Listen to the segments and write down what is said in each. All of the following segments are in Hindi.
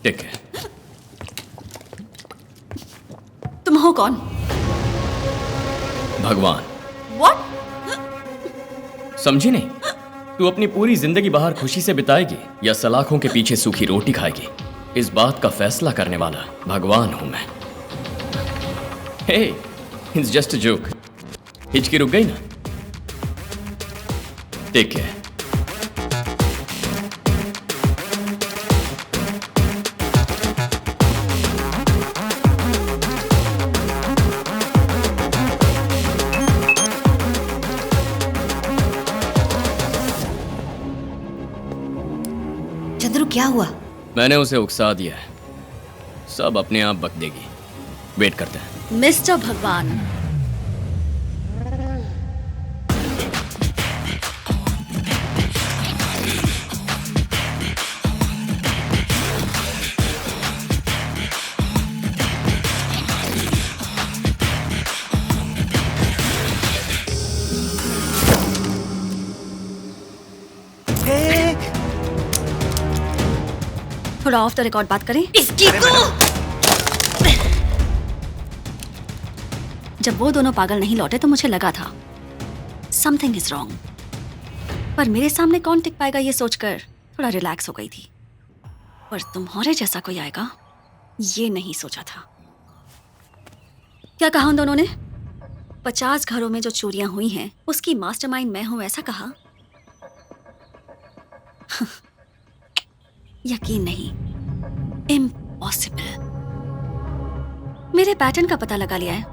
ठीक है। तुम हो कौन? भगवान। What? समझी नहीं? तू अपनी पूरी जिंदगी बाहर खुशी से बिताएगी या सलाखों के पीछे सूखी रोटी खाएगी, इस बात का फैसला करने वाला भगवान हूं मैं। हे, इट्स जस्ट अ जोक। हिचकी रुक गई ना? ठीक है। चंद्रू, क्या हुआ? मैंने उसे उकसा दिया है, सब अपने आप बक देगी। वेट करते हैं। मिस्टर भगवान, थोड़ा ऑफ द रिकॉर्ड बात करें। इसकी जब वो दोनों पागल नहीं लौटे तो मुझे लगा था समथिंग इज रॉन्ग, पर मेरे सामने कौन टिक पाएगा ये सोचकर थोड़ा रिलैक्स हो गई थी। पर तुम्हारे जैसा कोई आएगा ये नहीं सोचा था। क्या कहा उन दोनों ने? 50 घरों में जो चोरियां हुई हैं उसकी मास्टरमाइंड मैं हूं, ऐसा कहा? यकीन नहीं, इम्पॉसिबल। मेरे पैटर्न का पता लगा लिया है।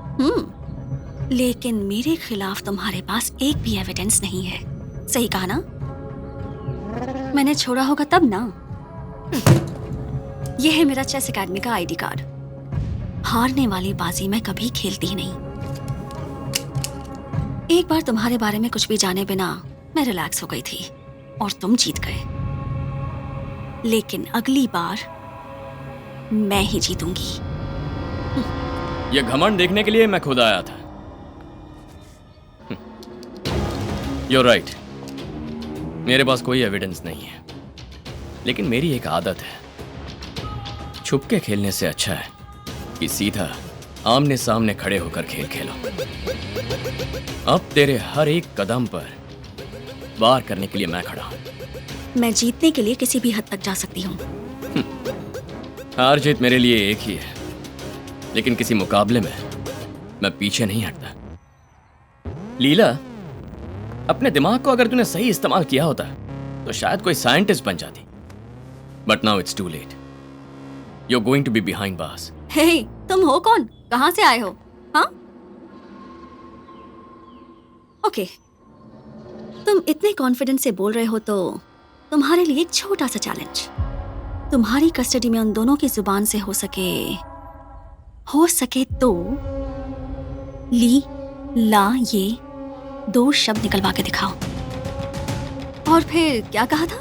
लेकिन मेरे खिलाफ तुम्हारे पास एक भी एविडेंस नहीं है। सही कहा ना? मैंने छोड़ा होगा तब ना। यह है मेरा चेस एकेडमी का आईडी कार्ड। हारने वाली बाजी मैं कभी खेलती ही नहीं। एक बार तुम्हारे बारे में कुछ भी जाने बिना मैं रिलैक्स हो गई थी और तुम जीत गए। लेकिन अगली बार मैं ही जीतूंगी। यह घमंड देखने के लिए मैं खुद आया था। You're right, मेरे पास कोई एविडेंस नहीं है, लेकिन मेरी एक आदत है। छुप के खेलने से अच्छा है कि सीधा आमने सामने खड़े होकर खेल खेलो। अब तेरे हर एक कदम पर वार करने के लिए मैं खड़ा हूं। मैं जीतने के लिए किसी भी हद तक जा सकती हूँ। हार जीत मेरे लिए एक ही है, लेकिन किसी मुकाबले में मैं पीछे नहीं हटता। लीला, अपने दिमाग को अगर तूने सही इस्तेमाल किया होता तो शायद कोई साइंटिस्ट बन जाती। But now it's too late. You are going to be behind bars. Hey, तुम हो कौन? कहां से आए हो? हाँ? ओके, तुम इतने कॉन्फिडेंस से बोल रहे हो तो तुम्हारे लिए एक छोटा सा चैलेंज। तुम्हारी कस्टडी में उन दोनों की जुबान से हो सके तो ली ला ये 2 शब्द निकलवा के दिखाओ। और फिर क्या कहा था?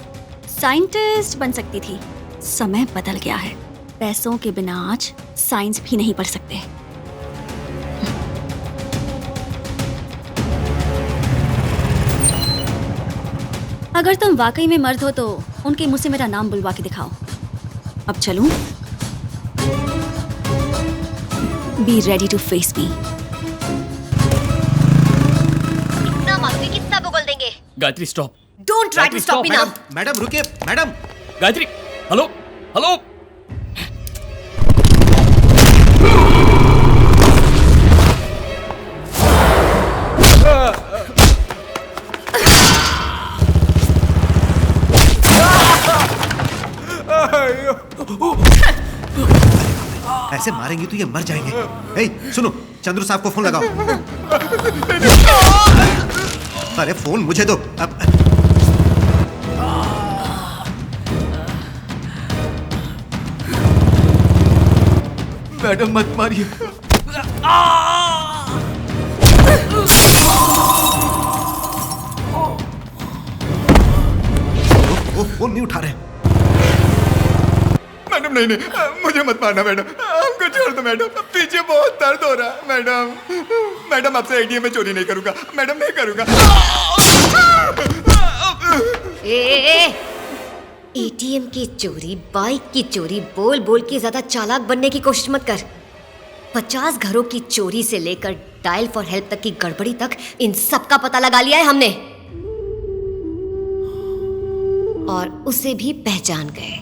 साइंटिस्ट बन सकती थी। समय बदल गया है। पैसों के बिना आज साइंस भी नहीं पढ़ सकते। अगर तुम वाकई में मर्द हो तो उनके मुंह से मेरा नाम बुलवा के दिखाओ। अब चलूं? Be ready to face me. इतना मारोगे कितना बोल देंगे? Gayatri stop. Don't try to stop me now. Madam रुकिए, मैडम। Gayatri, hello hello. ऐसे मारेंगे तो ये मर जाएंगे। हे, सुनो, चंद्रू साहब को फोन लगाओ। अरे फोन मुझे दो। अब मैडम मत मारिए। वो फोन नहीं उठा रहे। मैडम नहीं, मुझे मत मारना मैडम, हमको छोड़ दो मैडम, पीछे बहुत दर्द हो रहा है मैडम। मैडम आपसे एटीएम में चोरी नहीं करूंगा मैडम, नहीं करूंगा। एटीएम की चोरी, बाइक की चोरी, बोल बोल के ज्यादा चालाक बनने की कोशिश मत कर। 50 घरों की चोरी से लेकर डायल फॉर हेल्प तक की गड़बड़ी तक इन सब का पता लगा लिया है हमने, और उसे भी पहचान गए।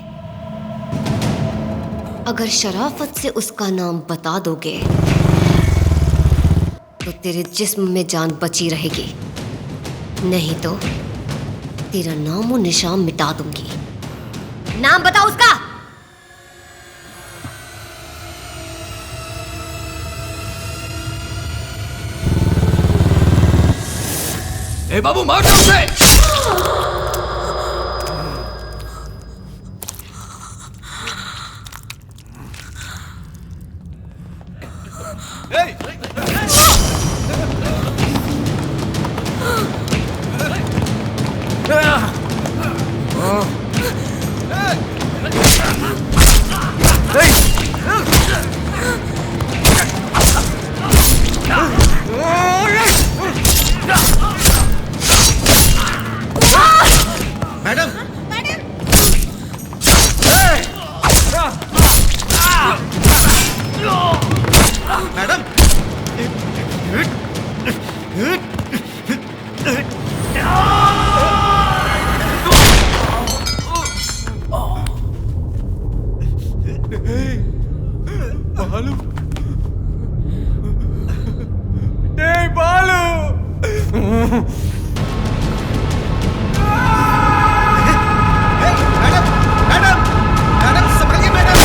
अगर शराफत से उसका नाम बता दोगे तो तेरे जिस्म में जान बची रहेगी, नहीं तो तेरा नाम और निशान मिटा दूंगी। नाम बता उसका। ए बाबू, मार दो उसे। मैडम, मैडम, बालू, नहीं बालू। मैडम, मैडम, मैडम, संभलिए मैडम।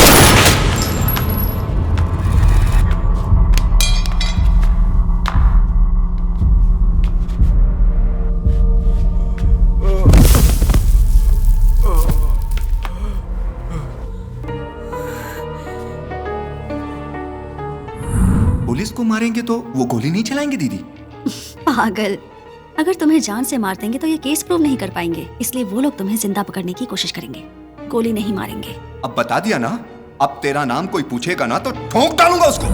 पुलिस को मारेंगे तो वो गोली नहीं चलाएंगे दीदी? पागल, अगर तुम्हें जान से मार देंगे तो ये केस प्रूव नहीं कर पाएंगे, इसलिए वो लोग तुम्हें जिंदा पकड़ने की कोशिश करेंगे, गोली नहीं मारेंगे। अब बता दिया ना, अब तेरा नाम कोई पूछेगा ना तो ठोक डालूंगा उसको।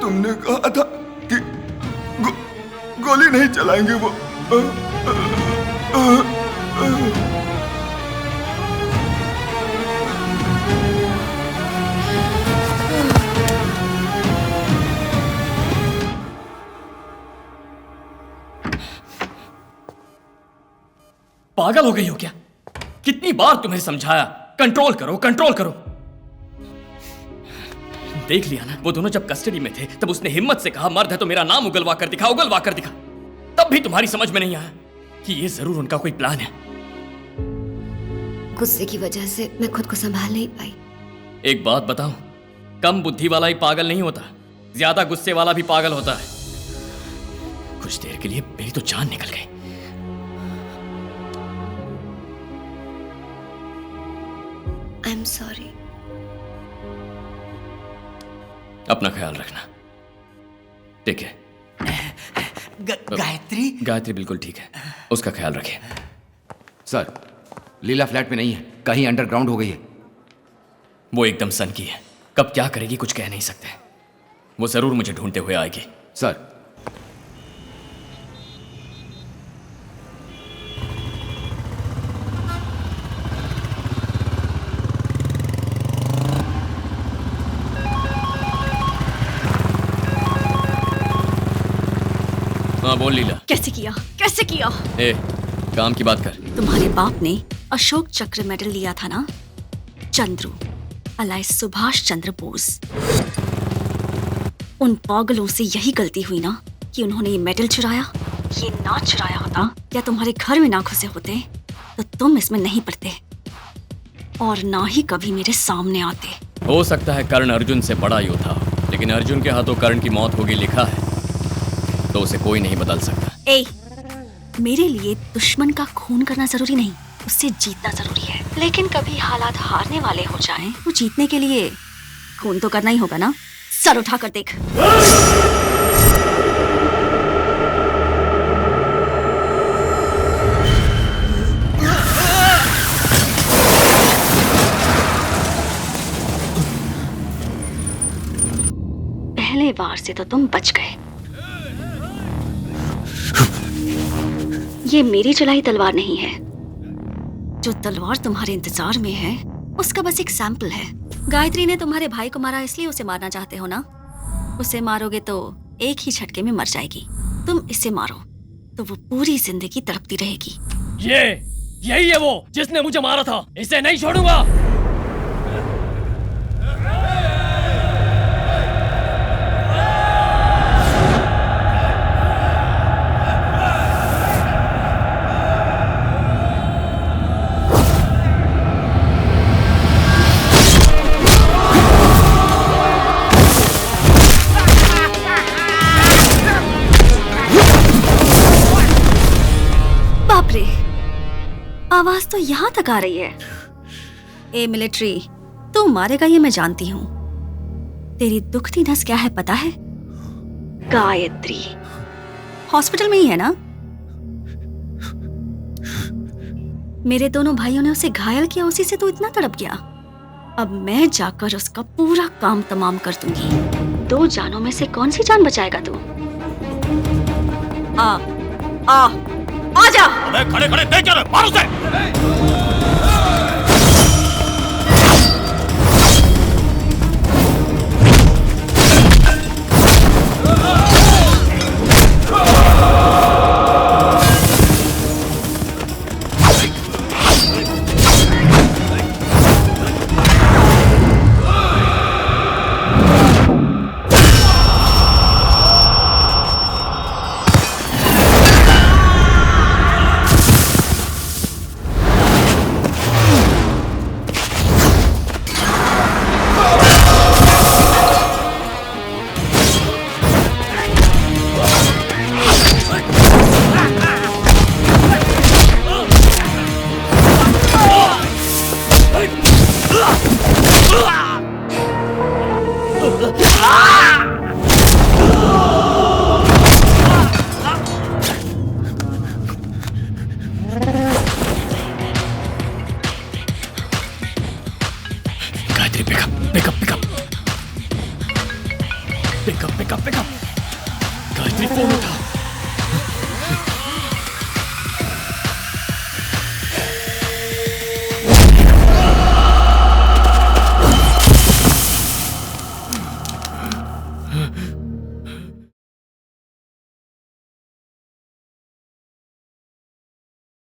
तुमने कहा था कि गोली नहीं चलाएंगे वो। पागल हो गई हो क्या? कितनी बार तुम्हें समझाया, कंट्रोल करो, कंट्रोल करो। देख लिया ना, वो दोनों जब कस्टडी में थे तब उसने हिम्मत से कहा मर्द है तो मेरा नाम उगलवा कर दिखा, उगलवा कर दिखा। तब भी तुम्हारी समझ में नहीं आया कि ये जरूर उनका कोई प्लान है। गुस्से की वजह से मैं खुद को संभाल नहीं पाई। एक बात बताऊं, कम बुद्धि वाला ही पागल नहीं होता, ज्यादा गुस्से वाला भी पागल होता है। कुछ देर के लिए मेरी तो जान निकल गई। I am sorry. अपना ख्याल रखना, ठीक है? गायत्री? गायत्री बिल्कुल ठीक है, उसका ख्याल रखिए। सर, लीला फ्लैट में नहीं है, कहीं अंडरग्राउंड हो गई है। वो एकदम सन की है, कब क्या करेगी कुछ कह नहीं सकते। वो जरूर मुझे ढूंढते हुए आएगी। सर, हाँ बोल लीला। कैसे किया, कैसे किया? ए, काम की बात कर। तुम्हारे बाप ने अशोक चक्र मेडल लिया था ना, चंद्रू अलाय सुभाष चंद्र बोस। उन पागलों से यही गलती हुई ना कि उन्होंने ये मेडल चुराया। ये ना चुराया होता या तुम्हारे घर में ना घुसे होते तो तुम इसमें नहीं पड़ते और ना ही कभी मेरे सामने आते। हो सकता है कर्ण अर्जुन से बड़ा योद्धा, लेकिन अर्जुन के हाथों कर्ण की मौत होगी लिखा है तो उसे कोई नहीं बदल सकता। ए, मेरे लिए दुश्मन का खून करना जरूरी नहीं, उससे जीतना जरूरी है। लेकिन कभी हालात हारने वाले हो जाएं तो जीतने के लिए खून तो करना ही होगा ना। सर उठा कर देख। पहले बार से तो तुम बच गए। ये मेरी चलाई तलवार नहीं है। जो तलवार तुम्हारे इंतजार में है उसका बस एक सैंपल है। गायत्री ने तुम्हारे भाई को मारा इसलिए उसे मारना चाहते हो ना? उसे मारोगे तो एक ही झटके में मर जाएगी। तुम इसे मारो तो वो पूरी जिंदगी तड़पती रहेगी। यही है वो जिसने मुझे मारा था। इसे नहीं छोड़ूंगा। बाप रे, आवाज तो यहाँ तक आ रही है। ए मिलिट्री, तू मारेगा ये मैं जानती हूँ। तेरी दुखती नस क्या है पता है? गायत्री। हॉस्पिटल में ही है ना? मेरे दोनों भाइयों ने उसे घायल किया, उसी से तू इतना तड़प गया। अब मैं जाकर उसका पूरा काम तमाम कर दूंगी। 2 जानों में से कौन सी जान बचाएगा तू? आ जा। अबे खड़े खड़े दे चलो, मारो उसे। पिकअप। गायत्री फोन उठा।